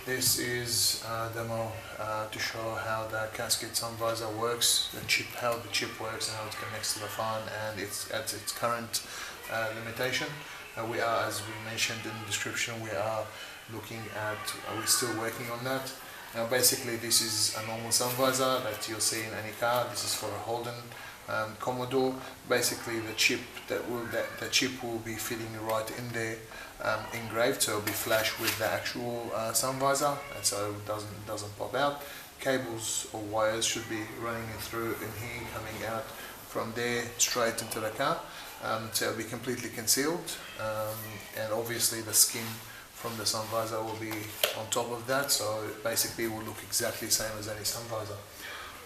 This is a demo to show how the KASSKIT sun visor works, how the chip works and how it connects to the fan, and it's at its current limitation. We are, as we mentioned in the description, we're still working on that. Now basically this is a normal sun visor that you'll see in any car. This is for a Holden Commodore. Basically the chip will be fitting right in there, engraved, so it'll be flash with the actual sun visor, and so it doesn't pop out. Cables or wires should be running through in here, coming out from there straight into the car, so it'll be completely concealed, and obviously the skin from the sun visor will be on top of that, so basically it will look exactly the same as any sun visor.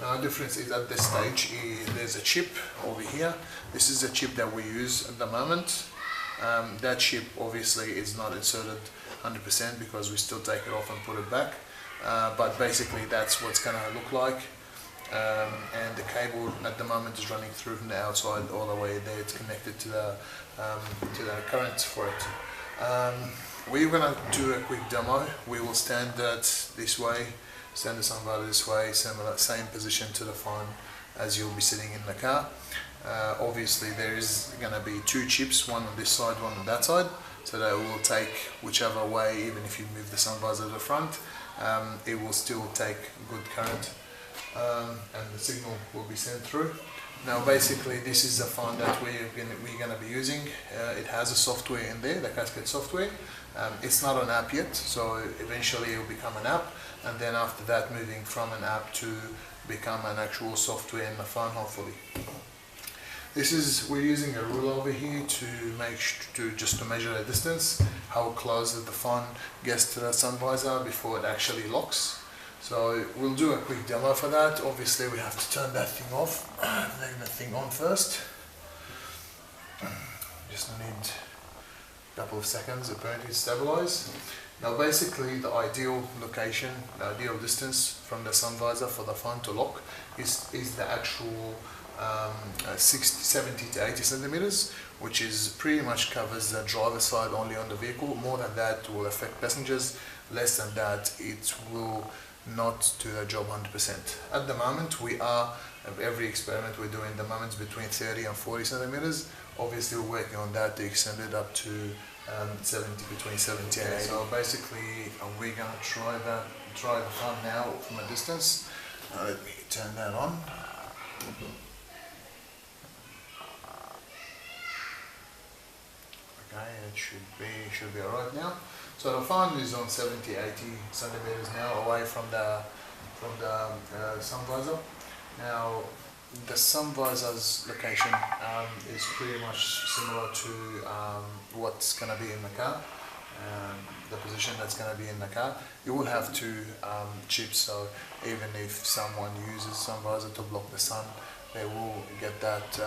Now the difference is at this stage there's a chip over here. This is a chip that we use at the moment. That chip obviously is not inserted 100% because we still take it off and put it back, but basically that's what it's going to look like. And the cable at the moment is running through from the outside all the way there. It's connected to the current for it. We're going to do a quick demo. We will stand that this way, stand the sun visor this way, same position to the fan as you'll be sitting in the car. Obviously there is going to be two chips, one on this side, one on that side, so that it will take whichever way. Even if you move the sun visor to the front, it will still take good current, and the signal will be sent through. Now basically this is the fan that we're going to be using. It has a software in there, the KASSKIT software. It's not an app yet, so eventually it will become an app, and then after that moving from an app to become an actual software in the fan, hopefully. We're using a ruler over here to measure the distance, how close the fan gets to the sun visor before it actually locks. So we'll do a quick demo for that. Obviously we have to turn that thing off, turn that thing on first. Just need a couple of seconds apparently to stabilize. Now basically the ideal location, the ideal distance from the sun visor for the fan to lock is the actual 70 to 80 centimeters, which is pretty much covers the driver's side only on the vehicle. More than that will affect passengers. Less than that it will not do the job 100%. At the moment every experiment we're doing at the moment is between 30 and 40 centimeters. Obviously we're working on that to extend it up to between 70 and 80. So basically we're going to try the fan now from a distance. Let me turn that on. Okay, it should be alright now. So the fan is on 70-80 centimeters now away from the sun visor. Now the sun visor's location is pretty much similar to what's going to be in the car, the position that's going to be in the car. You will have two chips, so even if someone uses sun visor to block the sun, they will get that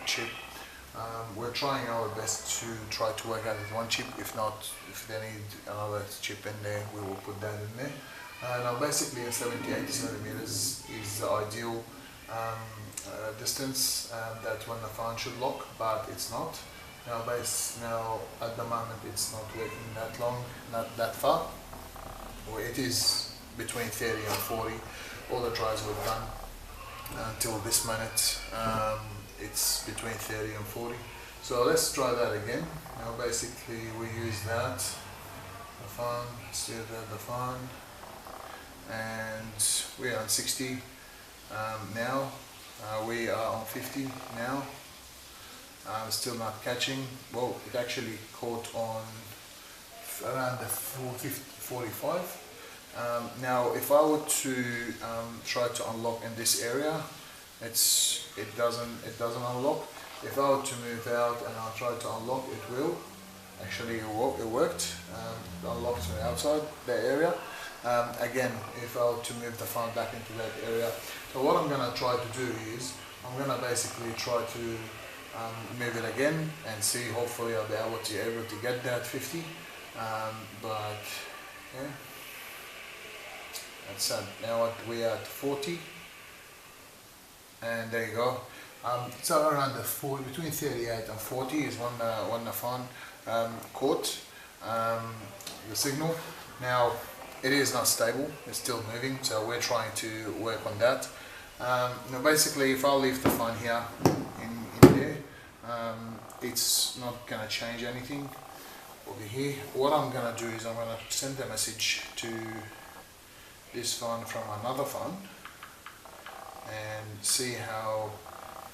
chip. We're trying our best to try to work out with one chip. If not, if they need another chip in there, we will put that in there. Now basically 70-80 centimeters is the ideal distance that when the fan should lock, but it's not. Now at the moment it's not working that long, not that far. Well, it is between 30 and 40. All the tries were done until this minute. It's between 30 and 40. So let's try that again. Now basically we use that, the fan, steer the fan, and we are on 60 now. We are on 50 now. Still not catching. Well, it actually caught on around the 45. Now if I were to try to unlock in this area, it doesn't unlock. If I were to move out and I try to unlock, it will. Actually it worked. Unlocked to the outside, that area. Again, if I were to move the fan back into that area. So what I'm going to try to do is, I'm going to basically try to move it again and see, hopefully I'll be able to get that 50. But yeah, that's it. Now we are at 40. And there you go. So around the 40, between 38 and 40 is when the fan caught the signal. Now it is not stable, it's still moving, so we're trying to work on that. Now basically if I leave the phone here in there, it's not going to change anything over here. What I'm going to do is I'm going to send a message to this phone from another phone and see how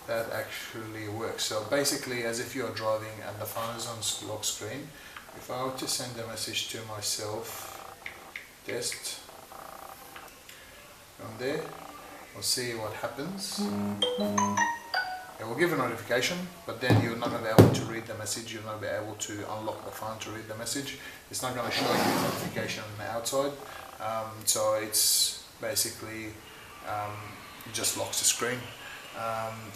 that actually works. So basically, as if you're driving and the phone is on lock screen, if I were to send a message to myself, test from there, we'll see what happens. It will give a notification, but then you're not going to be able to read the message. You'll not be able to unlock the phone to read the message. It's not going to show you the notification on the outside. So it's basically it just locks the screen.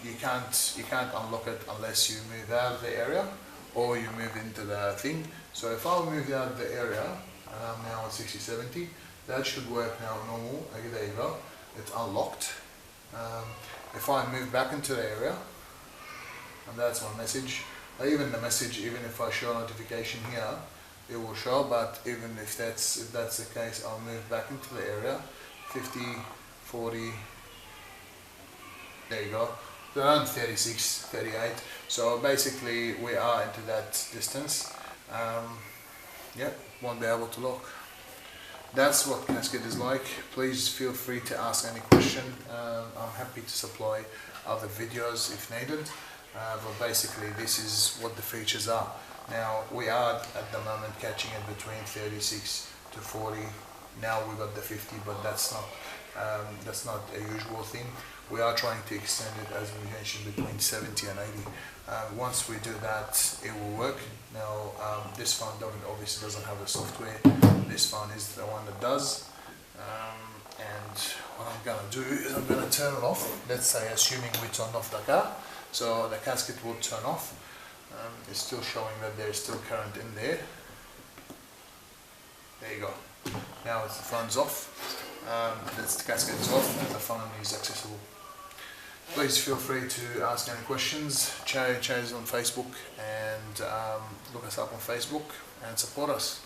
You can't unlock it unless you move out of the area or you move into the thing. So if I move out of the area and I'm now at 60-70, that should work now normal. Okay, there you go. It's unlocked. If I move back into the area, and that's my message, even the message, even if I show a notification here, it will show, but even if that's the case, I'll move back into the area, 50, 40, there you go, around 36, 38, so basically we are into that distance. Yeah, won't be able to lock. That's what KASSKIT is like. Please feel free to ask any question. I'm happy to supply other videos if needed, but basically this is what the features are. Now we are at the moment catching it between 36 to 40. Now we've got the 50, but that's not a usual thing. We are trying to extend it, as we mentioned, between 70 and 80. Once we do that, it will work. Now this phone obviously doesn't have the software. This phone is the one that does. And what I'm going to do is I'm going to turn it off. Let's say, assuming we turned off the car, so the KASSKIT will turn off. It's still showing that there is still current in there. There you go. Now the phone's off. The KASSKIT is off and the phone is accessible. Please feel free to ask any questions. Chat is on Facebook, and look us up on Facebook and support us.